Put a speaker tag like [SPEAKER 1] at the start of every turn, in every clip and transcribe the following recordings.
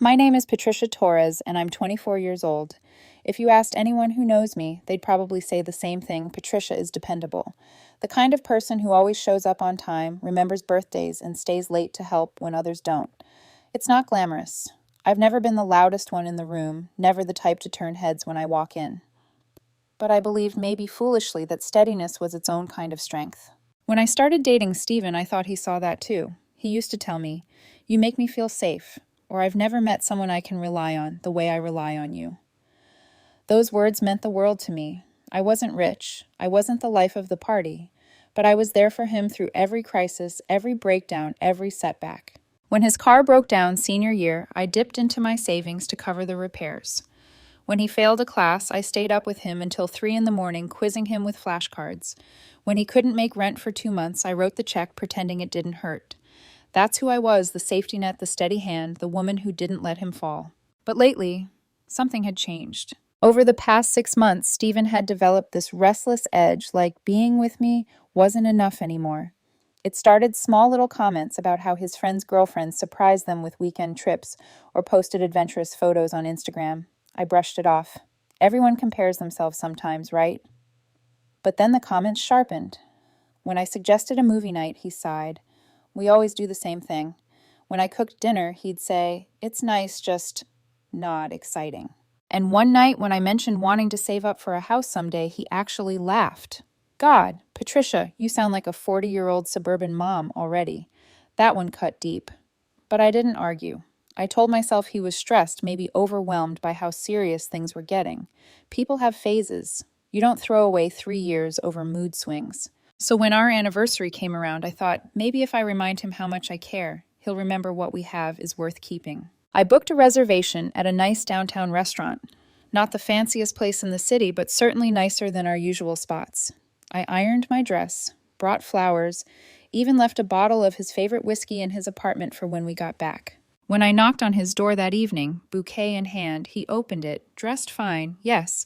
[SPEAKER 1] My name is Patricia Torres, and I'm 24 years old. If you asked anyone who knows me, they'd probably say the same thing: Patricia is dependable. The kind of person who always shows up on time, remembers birthdays, and stays late to help when others don't. It's not glamorous. I've never been the loudest one in the room, never the type to turn heads when I walk in. But I believed, maybe foolishly, that steadiness was its own kind of strength. When I started dating Steven, I thought he saw that too. He used to tell me, "You make me feel safe," or "I've never met someone I can rely on the way I rely on you." Those words meant the world to me. I wasn't rich, I wasn't the life of the party, but I was there for him through every crisis, every breakdown, every setback. When his car broke down senior year, I dipped into my savings to cover the repairs. When he failed a class, I stayed up with him until 3 in the morning, quizzing him with flashcards. When he couldn't make rent for 2 months, I wrote the check pretending it didn't hurt. That's who I was, the safety net, the steady hand, the woman who didn't let him fall. But lately, something had changed. Over the past 6 months, Stephen had developed this restless edge, like being with me wasn't enough anymore. It started small little comments about how his friends' girlfriends surprised them with weekend trips or posted adventurous photos on Instagram. I brushed it off. Everyone compares themselves sometimes, right? But then the comments sharpened. When I suggested a movie night, he sighed. "We always do the same thing." When I cooked dinner, he'd say, "It's nice, just not exciting." And one night, when I mentioned wanting to save up for a house someday, he actually laughed. "God, Patricia, you sound like a 40-year-old suburban mom already." That one cut deep. But I didn't argue. I told myself he was stressed, maybe overwhelmed by how serious things were getting. People have phases. You don't throw away 3 years over mood swings. So when our anniversary came around, I thought, maybe if I remind him how much I care, he'll remember what we have is worth keeping. I booked a reservation at a nice downtown restaurant. Not the fanciest place in the city, but certainly nicer than our usual spots. I ironed my dress, brought flowers, even left a bottle of his favorite whiskey in his apartment for when we got back. When I knocked on his door that evening, bouquet in hand, he opened it, dressed fine, yes,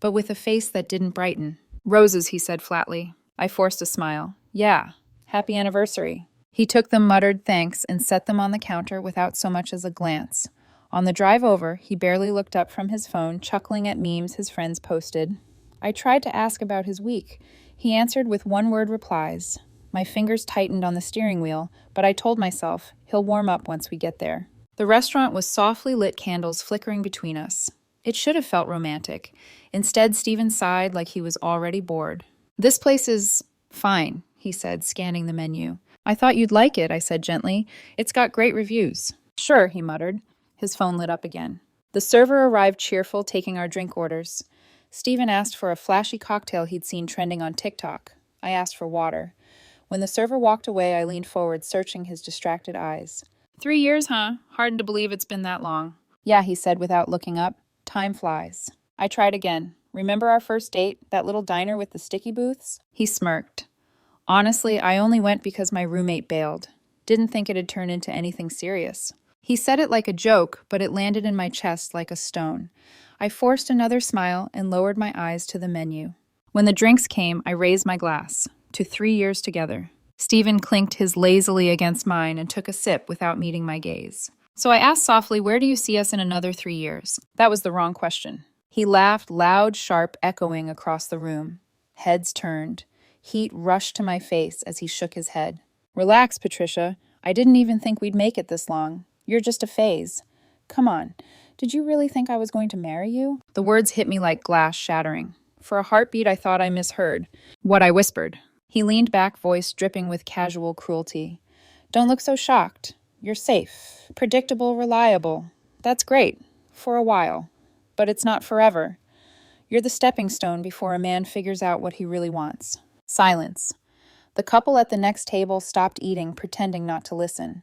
[SPEAKER 1] but with a face that didn't brighten. "Roses," he said flatly. I forced a smile. "Yeah, happy anniversary." He took them, muttered thanks, and set them on the counter without so much as a glance. On the drive over, he barely looked up from his phone, chuckling at memes his friends posted. I tried to ask about his week. He answered with one-word replies. My fingers tightened on the steering wheel, but I told myself, he'll warm up once we get there. The restaurant was softly lit candles flickering between us. It should have felt romantic. Instead, Stephen sighed like he was already bored. "This place is fine," he said, scanning the menu. "I thought you'd like it," I said gently. "It's got great reviews." "Sure," he muttered. His phone lit up again. The server arrived cheerful, taking our drink orders. Stephen asked for a flashy cocktail he'd seen trending on TikTok. I asked for water. When the server walked away, I leaned forward, searching his distracted eyes. 3 years, huh? Hard to believe it's been that long." "Yeah," he said without looking up. "Time flies." I tried again. "Remember our first date, that little diner with the sticky booths?" He smirked. "Honestly, I only went because my roommate bailed. Didn't think it'd turn into anything serious." He said it like a joke, but it landed in my chest like a stone. I forced another smile and lowered my eyes to the menu. When the drinks came, I raised my glass. To 3 years together. Stephen clinked his lazily against mine and took a sip without meeting my gaze. So I asked softly, "Where do you see us in another 3 years?" That was the wrong question. He laughed, loud, sharp, echoing across the room. Heads turned. Heat rushed to my face as he shook his head. "Relax, Patricia. I didn't even think we'd make it this long. You're just a phase. Come on. Did you really think I was going to marry you?" The words hit me like glass shattering. For a heartbeat, I thought I misheard what I whispered. He leaned back, voice dripping with casual cruelty. "Don't look so shocked. You're safe, predictable, reliable. That's great. For a while. But it's not forever. You're the stepping stone before a man figures out what he really wants." Silence. The couple at the next table stopped eating, pretending not to listen.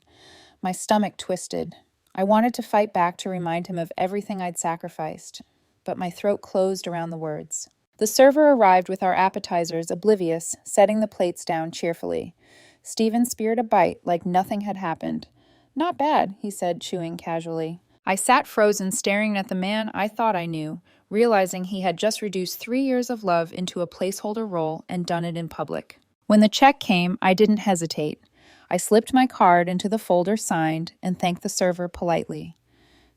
[SPEAKER 1] My stomach twisted. I wanted to fight back to remind him of everything I'd sacrificed, but my throat closed around the words. The server arrived with our appetizers, oblivious, setting the plates down cheerfully. Stephen speared a bite like nothing had happened. "Not bad," he said, chewing casually. I sat frozen, staring at the man I thought I knew, realizing he had just reduced 3 years of love into a placeholder role and done it in public. When the check came, I didn't hesitate. I slipped my card into the folder, signed, and thanked the server politely.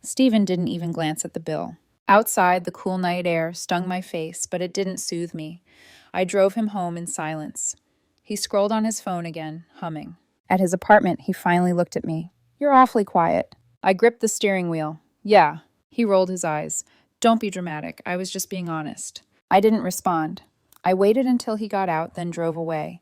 [SPEAKER 1] Stephen didn't even glance at the bill. Outside, the cool night air stung my face, but it didn't soothe me. I drove him home in silence. He scrolled on his phone again, humming. At his apartment, he finally looked at me. "You're awfully quiet." I gripped the steering wheel. "Yeah." He rolled his eyes. "Don't be dramatic. I was just being honest." I didn't respond. I waited until he got out, then drove away.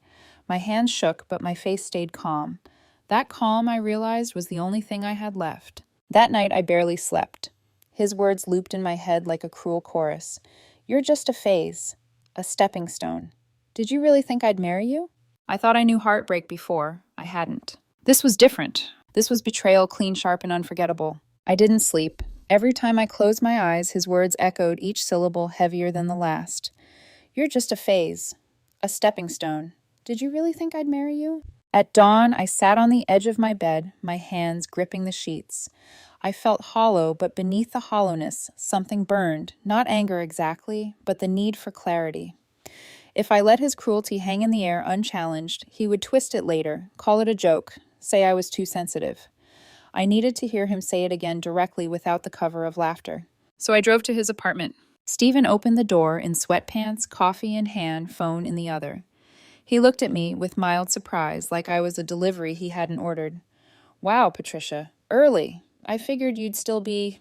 [SPEAKER 1] My hands shook, but my face stayed calm. That calm, I realized, was the only thing I had left. That night, I barely slept. His words looped in my head like a cruel chorus. "You're just a phase, a stepping stone. Did you really think I'd marry you?" I thought I knew heartbreak before. I hadn't. This was different. This was betrayal, clean, sharp, and unforgettable. I didn't sleep. Every time I closed my eyes, his words echoed, each syllable heavier than the last. "You're just a phase, a stepping stone. Did you really think I'd marry you?" At dawn, I sat on the edge of my bed, my hands gripping the sheets. I felt hollow, but beneath the hollowness, something burned, not anger exactly, but the need for clarity. If I let his cruelty hang in the air unchallenged, he would twist it later, call it a joke, say I was too sensitive. I needed to hear him say it again directly without the cover of laughter. So I drove to his apartment. Stephen opened the door in sweatpants, coffee in hand, phone in the other. He looked at me with mild surprise, like I was a delivery he hadn't ordered. "Wow, Patricia, early. I figured you'd still be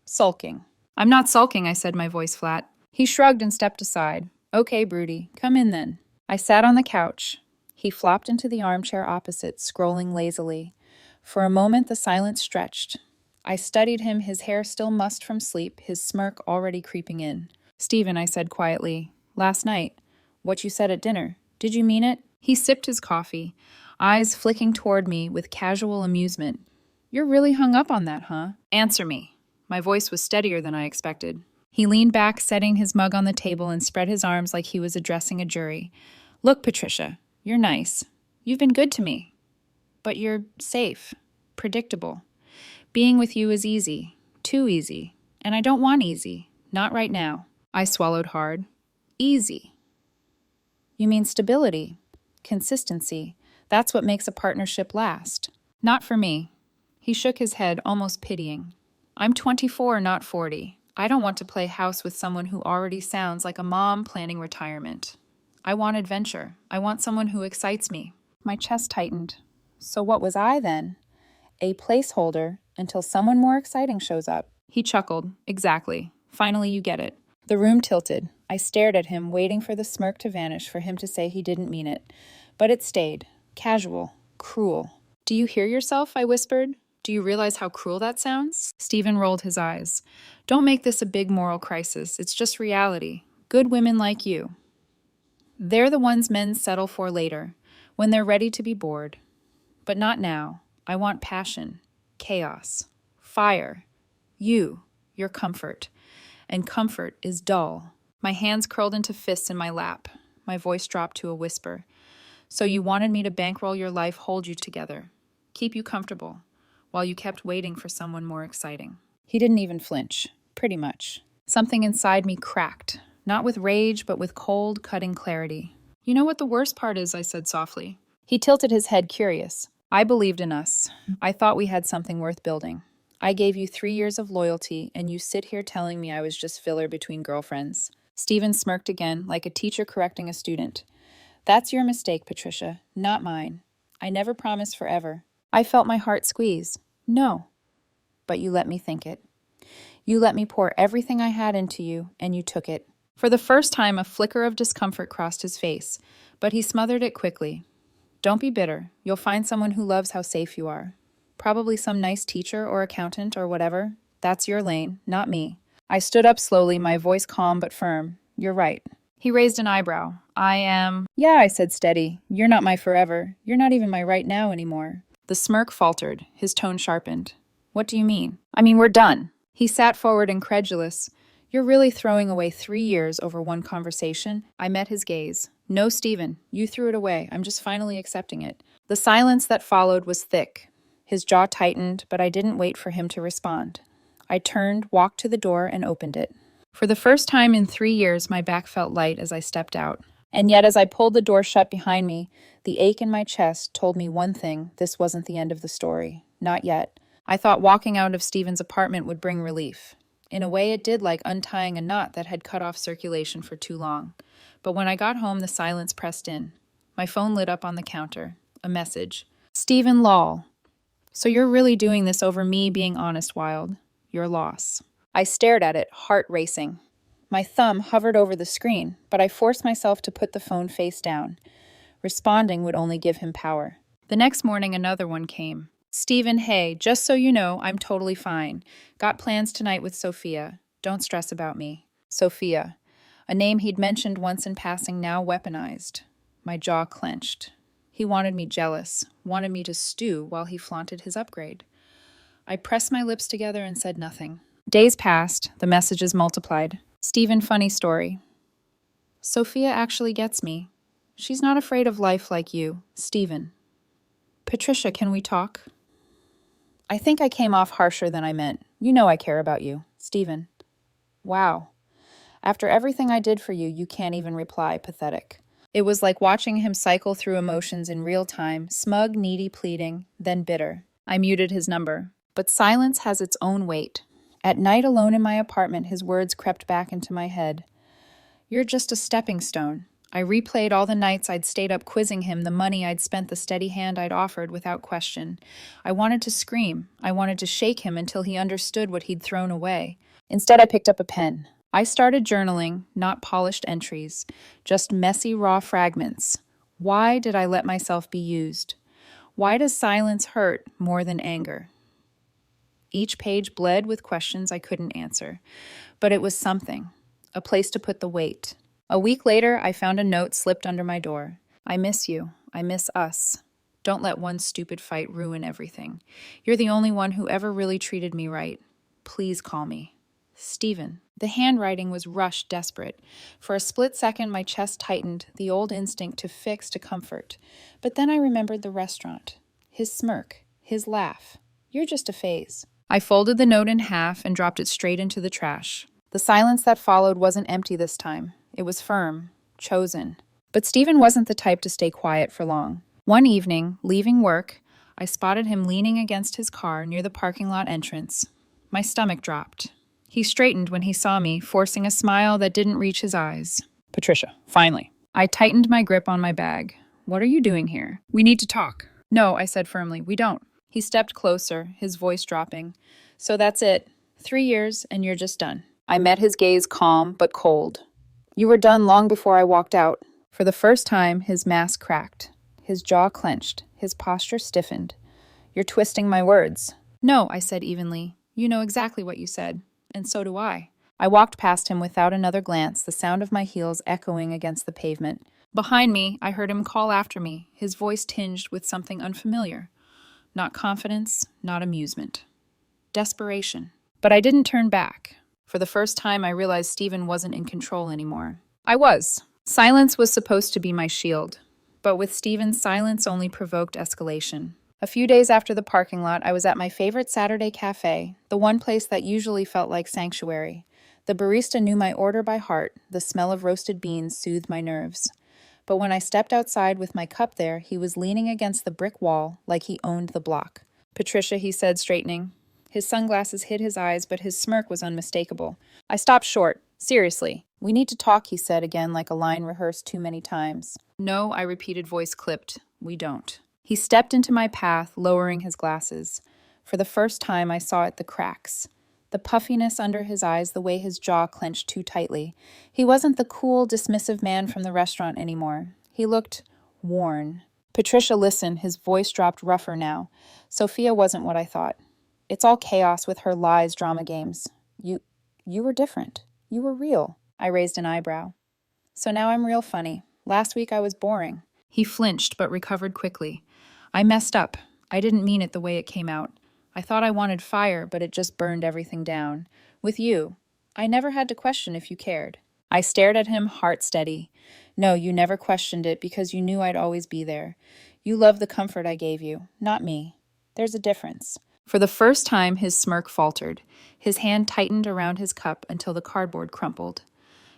[SPEAKER 1] sulking." "I'm not sulking," I said, my voice flat. He shrugged and stepped aside. "Okay, Broody, come in then." I sat on the couch. He flopped into the armchair opposite, scrolling lazily. For a moment, the silence stretched. I studied him, his hair still mussed from sleep, his smirk already creeping in. "Stephen," I said quietly, "last night, what you said at dinner, did you mean it?" He sipped his coffee, eyes flicking toward me with casual amusement. "You're really hung up on that, huh? Answer me." My voice was steadier than I expected. He leaned back, setting his mug on the table, and spread his arms like he was addressing a jury. "Look, Patricia, you're nice. You've been good to me. But you're safe, predictable. Being with you is easy, too easy. And I don't want easy, not right now." I swallowed hard. "Easy. You mean stability, consistency. That's what makes a partnership last." "Not for me." He shook his head, almost pitying. "I'm 24, not 40. I don't want to play house with someone who already sounds like a mom planning retirement. I want adventure. I want someone who excites me." My chest tightened. So what was I then? A placeholder until someone more exciting shows up. He chuckled. "Exactly. Finally you get it." The room tilted. I stared at him, waiting for the smirk to vanish, for him to say he didn't mean it. But it stayed. Casual. Cruel. "Do you hear yourself?" I whispered. "Do you realize how cruel that sounds?" Stephen rolled his eyes. "Don't make this a big moral crisis. It's just reality. Good women like you. They're the ones men settle for later, when they're ready to be bored. But not now. I want passion, chaos, fire. You, your comfort. And comfort is dull." My hands curled into fists in my lap. My voice dropped to a whisper. "So you wanted me to bankroll your life, hold you together, keep you comfortable, while you kept waiting for someone more exciting." He didn't even flinch, pretty much. Something inside me cracked, not with rage, but with cold, cutting clarity. "You know what the worst part is?" I said softly. He tilted his head, curious. "I believed in us. I thought we had something worth building. I gave you 3 years of loyalty, and you sit here telling me I was just filler between girlfriends." Stephen smirked again, like a teacher correcting a student. "That's your mistake, Patricia, not mine. I never promised forever." I felt my heart squeeze. "No." "But you let me think it. You let me pour everything I had into you, and you took it." For the first time, a flicker of discomfort crossed his face, but he smothered it quickly. "Don't be bitter. You'll find someone who loves how safe you are. Probably some nice teacher or accountant or whatever. That's your lane, not me." I stood up slowly, my voice calm but firm. "You're right." He raised an eyebrow. Yeah, I said steady. "You're not my forever. You're not even my right now anymore." The smirk faltered. His tone sharpened. "What do you mean?" "I mean, we're done." He sat forward, incredulous. "You're really throwing away 3 years over one conversation?" I met his gaze. "No, Stephen, you threw it away. I'm just finally accepting it." The silence that followed was thick. His jaw tightened, but I didn't wait for him to respond. I turned, walked to the door, and opened it. For the first time in 3 years, my back felt light as I stepped out. And yet, as I pulled the door shut behind me, the ache in my chest told me one thing: this wasn't the end of the story. Not yet. I thought walking out of Stephen's apartment would bring relief. In a way, it did, like untying a knot that had cut off circulation for too long. But when I got home, the silence pressed in. My phone lit up on the counter. A message. Stephen lol. So you're really doing this over me being honest, Wild. Your loss. I stared at it, heart racing. My thumb hovered over the screen, but I forced myself to put the phone face down. Responding would only give him power. The next morning, another one came. Stephen, hey, just so you know, I'm totally fine. Got plans tonight with Sophia. Don't stress about me. Sophia. A name he'd mentioned once in passing, now weaponized. My jaw clenched. He wanted me jealous, wanted me to stew while he flaunted his upgrade. I pressed my lips together and said nothing. Days passed, the messages multiplied. Stephen, funny story. Sophia actually gets me. She's not afraid of life like you, Stephen. Patricia, can we talk? I think I came off harsher than I meant. You know I care about you, Stephen. Wow. After everything I did for you, you can't even reply, pathetic. It was like watching him cycle through emotions in real time, smug, needy, pleading, then bitter. I muted his number. But silence has its own weight. At night alone in my apartment, his words crept back into my head. You're just a stepping stone. I replayed all the nights I'd stayed up quizzing him, the money I'd spent, the steady hand I'd offered without question. I wanted to scream. I wanted to shake him until he understood what he'd thrown away. Instead, I picked up a pen. I started journaling, not polished entries, just messy, raw fragments. Why did I let myself be used? Why does silence hurt more than anger? Each page bled with questions I couldn't answer, but it was something, a place to put the weight. A week later, I found a note slipped under my door. I miss you. I miss us. Don't let one stupid fight ruin everything. You're the only one who ever really treated me right. Please call me. Stephen. The handwriting was rushed, desperate. For a split second, my chest tightened, the old instinct to fix, to comfort. But then I remembered the restaurant. His smirk. His laugh. You're just a phase. I folded the note in half and dropped it straight into the trash. The silence that followed wasn't empty this time. It was firm, chosen. But Stephen wasn't the type to stay quiet for long. One evening, leaving work, I spotted him leaning against his car near the parking lot entrance. My stomach dropped. He straightened when he saw me, forcing a smile that didn't reach his eyes. Patricia, finally. I tightened my grip on my bag. What are you doing here? We need to talk. No, I said firmly, we don't. He stepped closer, his voice dropping. So that's it. 3 years, and you're just done. I met his gaze calm but cold. You were done long before I walked out. For the first time, his mask cracked. His jaw clenched. His posture stiffened. You're twisting my words. No, I said evenly. You know exactly what you said. And so do I. I walked past him without another glance, the sound of my heels echoing against the pavement. Behind me, I heard him call after me, his voice tinged with something unfamiliar. Not confidence, not amusement. Desperation. But I didn't turn back. For the first time, I realized Stephen wasn't in control anymore. I was. Silence was supposed to be my shield. But with Stephen, silence only provoked escalation. A few days after the parking lot, I was at my favorite Saturday cafe, the one place that usually felt like sanctuary. The barista knew my order by heart. The smell of roasted beans soothed my nerves. But when I stepped outside with my cup there, he was leaning against the brick wall like he owned the block. Patricia, he said, straightening. His sunglasses hid his eyes, but his smirk was unmistakable. I stopped short. Seriously. We need to talk, he said again like a line rehearsed too many times. No, I repeated, voice clipped. We don't. He stepped into my path, lowering his glasses. For the first time, I saw the cracks. The puffiness under his eyes, the way his jaw clenched too tightly. He wasn't the cool, dismissive man from the restaurant anymore. He looked worn. Patricia listened, his voice dropped rougher now. Sophia wasn't what I thought. It's all chaos with her lies, drama games. You were different. You were real. I raised an eyebrow. So now I'm real funny. Last week I was boring. He flinched, but recovered quickly. I messed up. I didn't mean it the way it came out. I thought I wanted fire, but it just burned everything down. With you, I never had to question if you cared. I stared at him, heart steady. No, you never questioned it because you knew I'd always be there. You loved the comfort I gave you, not me. There's a difference. For the first time, his smirk faltered. His hand tightened around his cup until the cardboard crumpled.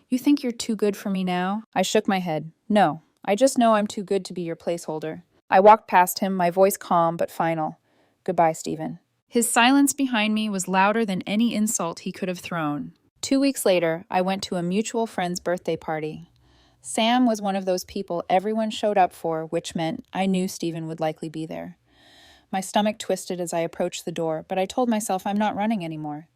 [SPEAKER 1] You think you're too good for me now? I shook my head. No, I just know I'm too good to be your placeholder. I walked past him, my voice calm but final. Goodbye, Stephen. His silence behind me was louder than any insult he could have thrown. 2 weeks later, I went to a mutual friend's birthday party. Sam was one of those people everyone showed up for, which meant I knew Stephen would likely be there. My stomach twisted as I approached the door, but I told myself I'm not running anymore.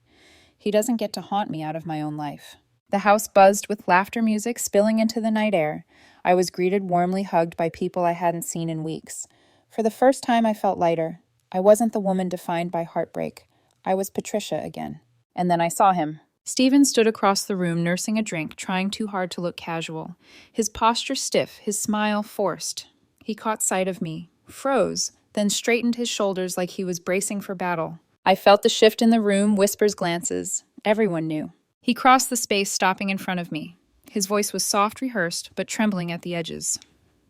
[SPEAKER 1] He doesn't get to haunt me out of my own life. The house buzzed with laughter music spilling into the night air. I was greeted warmly hugged by people I hadn't seen in weeks. For the first time, I felt lighter. I wasn't the woman defined by heartbreak. I was Patricia again. And then I saw him. Stephen stood across the room nursing a drink, trying too hard to look casual. His posture stiff, his smile forced. He caught sight of me, froze, then straightened his shoulders like he was bracing for battle. I felt the shift in the room, whispers, glances. Everyone knew. He crossed the space, stopping in front of me. His voice was soft, rehearsed, but trembling at the edges.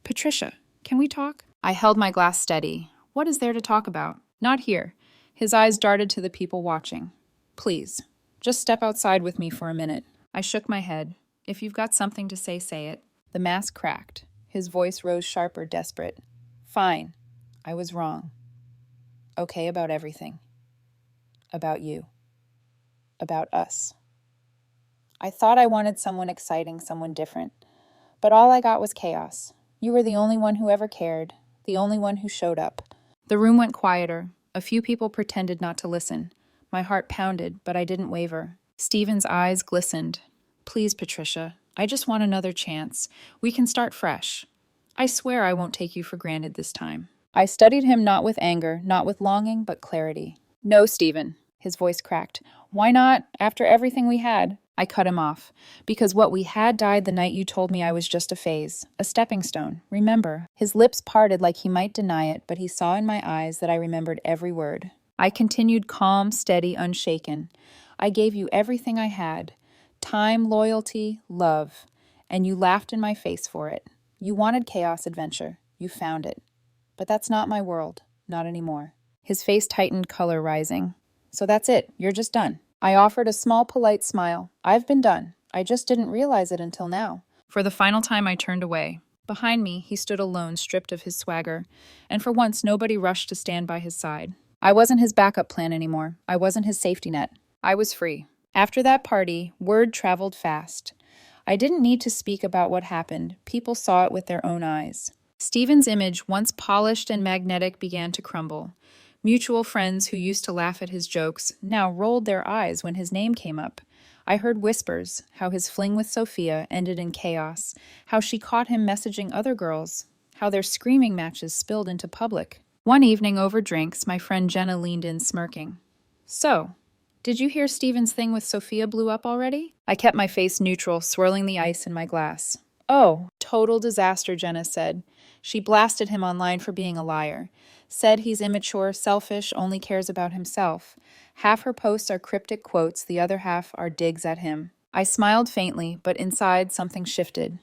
[SPEAKER 1] "Patricia, can we talk?" I held my glass steady. What is there to talk about? Not here. His eyes darted to the people watching. "Please, just step outside with me for a minute." I shook my head. "If you've got something to say, say it." The mask cracked. His voice rose sharper, desperate. "Fine. I was wrong. Okay about everything. About you. About us." I thought I wanted someone exciting, someone different. But all I got was chaos. You were the only one who ever cared, the only one who showed up. The room went quieter. A few people pretended not to listen. My heart pounded, but I didn't waver. Stephen's eyes glistened. "Please, Patricia, I just want another chance. We can start fresh. I swear I won't take you for granted this time." I studied him not with anger, not with longing, but clarity. "No, Stephen." His voice cracked. "Why not, after everything we had?" I cut him off. "Because what we had died the night you told me I was just a phase, a stepping stone. Remember?" His lips parted like he might deny it, but he saw in my eyes that I remembered every word. I continued calm, steady, unshaken. "I gave you everything I had. Time, loyalty, love. And you laughed in my face for it. You wanted chaos adventure. You found it. But that's not my world. Not anymore." His face tightened, color rising. "So that's it. You're just done." I offered a small, polite smile. "I've been done. I just didn't realize it until now." For the final time, I turned away. Behind me, he stood alone, stripped of his swagger. And for once, nobody rushed to stand by his side. I wasn't his backup plan anymore. I wasn't his safety net. I was free. After that party, word traveled fast. I didn't need to speak about what happened. People saw it with their own eyes. Stephen's image, once polished and magnetic, began to crumble. Mutual friends who used to laugh at his jokes now rolled their eyes when his name came up. I heard whispers, how his fling with Sophia ended in chaos, how she caught him messaging other girls, how their screaming matches spilled into public. One evening over drinks, my friend Jenna leaned in smirking. "So, did you hear Stephen's thing with Sophia blew up already?" I kept my face neutral, swirling the ice in my glass. "Oh, total disaster," Jenna said. She blasted him online for being a liar. Said he's immature, selfish, only cares about himself. Half her posts are cryptic quotes, the other half are digs at him. I smiled faintly, but inside something shifted.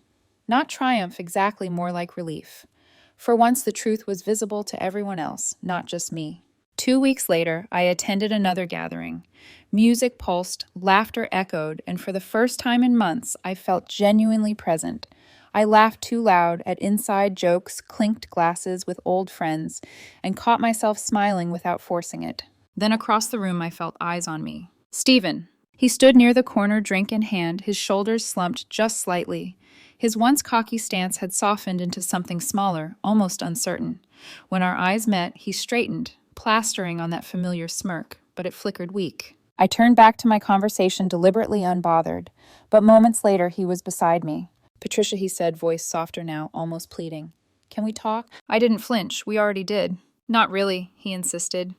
[SPEAKER 1] Not triumph exactly, more like relief. For once the truth was visible to everyone else, not just me. 2 weeks later, I attended another gathering. Music pulsed, laughter echoed, and for the first time in months, I felt genuinely present. I laughed too loud at inside jokes, clinked glasses with old friends, and caught myself smiling without forcing it. Then across the room, I felt eyes on me. "Stephen." He stood near the corner, drink in hand, his shoulders slumped just slightly. His once cocky stance had softened into something smaller, almost uncertain. When our eyes met, he straightened, plastering on that familiar smirk, but it flickered weak. I turned back to my conversation deliberately unbothered, but moments later he was beside me. "Patricia," he said, voice softer now, almost pleading. "Can we talk?" I didn't flinch. We already did. "Not really," he insisted.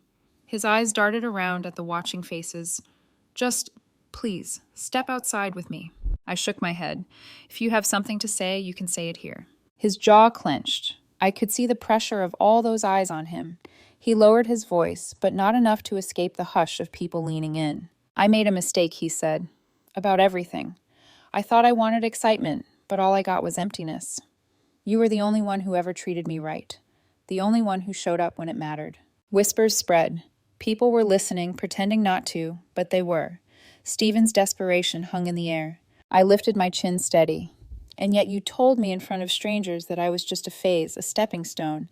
[SPEAKER 1] His eyes darted around at the watching faces. "Just, please, step outside with me." I shook my head. "If you have something to say, you can say it here." His jaw clenched. I could see the pressure of all those eyes on him. He lowered his voice, but not enough to escape the hush of people leaning in. "I made a mistake," he said. "About everything. I thought I wanted excitement, but all I got was emptiness. You were the only one who ever treated me right. The only one who showed up when it mattered." Whispers spread. People were listening, pretending not to, but they were. Stephen's desperation hung in the air. I lifted my chin steady. "And yet you told me in front of strangers that I was just a phase, a stepping stone.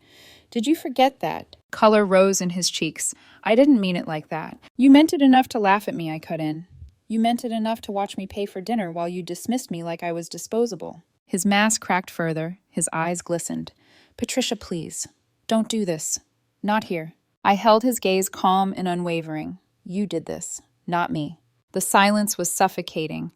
[SPEAKER 1] Did you forget that? Color rose in his cheeks. I didn't mean it like that. You meant it enough to laugh at me, I cut in. You meant it enough to watch me pay for dinner while you dismissed me like I was disposable. His mask cracked further, his eyes glistened. Patricia, please. Don't do this. Not here. I held his gaze calm and unwavering. You did this, not me. The silence was suffocating.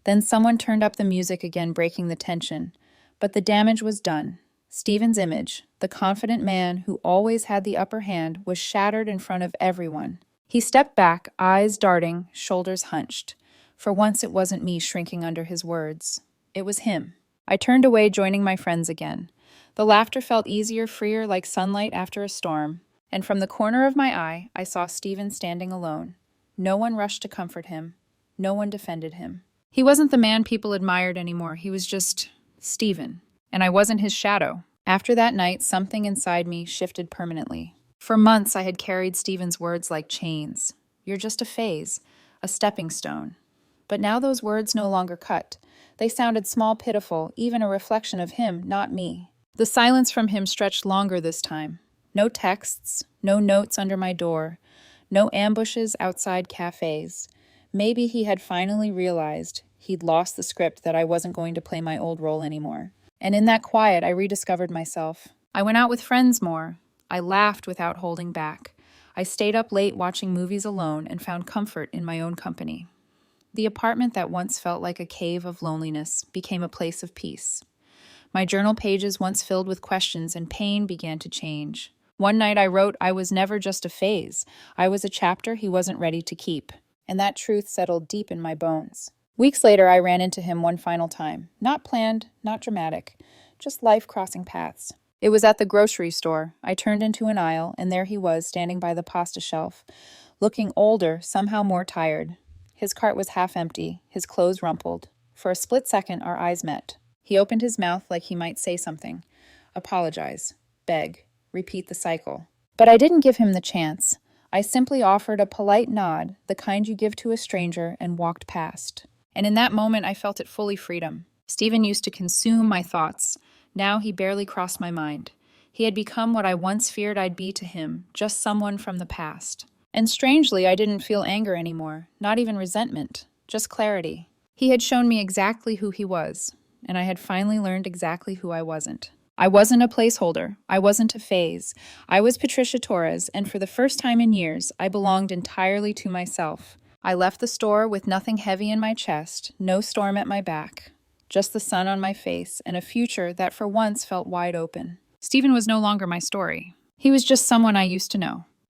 [SPEAKER 1] Then someone turned up the music again, breaking the tension. But the damage was done. Stephen's image, the confident man who always had the upper hand, was shattered in front of everyone. He stepped back, eyes darting, shoulders hunched. For once it wasn't me shrinking under his words. It was him. I turned away, joining my friends again. The laughter felt easier, freer, like sunlight after a storm. And from the corner of my eye, I saw Stephen standing alone. No one rushed to comfort him. No one defended him. He wasn't the man people admired anymore. He was just Stephen. And I wasn't his shadow. After that night, something inside me shifted permanently. For months, I had carried Stephen's words like chains. You're just a phase, a stepping stone. But now those words no longer cut. They sounded small, pitiful, even a reflection of him, not me. The silence from him stretched longer this time. No texts, no notes under my door, no ambushes outside cafes. Maybe he had finally realized he'd lost the script, that I wasn't going to play my old role anymore. And in that quiet, I rediscovered myself. I went out with friends more. I laughed without holding back. I stayed up late watching movies alone and found comfort in my own company. The apartment that once felt like a cave of loneliness became a place of peace. My journal pages, once filled with questions and pain, began to change. One night I wrote, I was never just a phase. I was a chapter he wasn't ready to keep. And that truth settled deep in my bones. Weeks later, I ran into him one final time. Not planned, not dramatic, just life crossing paths. It was at the grocery store. I turned into an aisle, and there he was, standing by the pasta shelf, looking older, somehow more tired. His cart was half empty, his clothes rumpled. For a split second, our eyes met. He opened his mouth like he might say something. Apologize. Beg. Repeat the cycle. But I didn't give him the chance. I simply offered a polite nod, the kind you give to a stranger, and walked past. And in that moment, I felt it fully freedom. Stephen used to consume my thoughts. Now he barely crossed my mind. He had become what I once feared I'd be to him, just someone from the past. And strangely, I didn't feel anger anymore, not even resentment, just clarity. He had shown me exactly who he was, and I had finally learned exactly who I wasn't. I wasn't a placeholder. I wasn't a phase. I was Patricia Torres, and for the first time in years, I belonged entirely to myself. I left the store with nothing heavy in my chest, no storm at my back, just the sun on my face and a future that for once felt wide open. Stephen was no longer my story. He was just someone I used to know.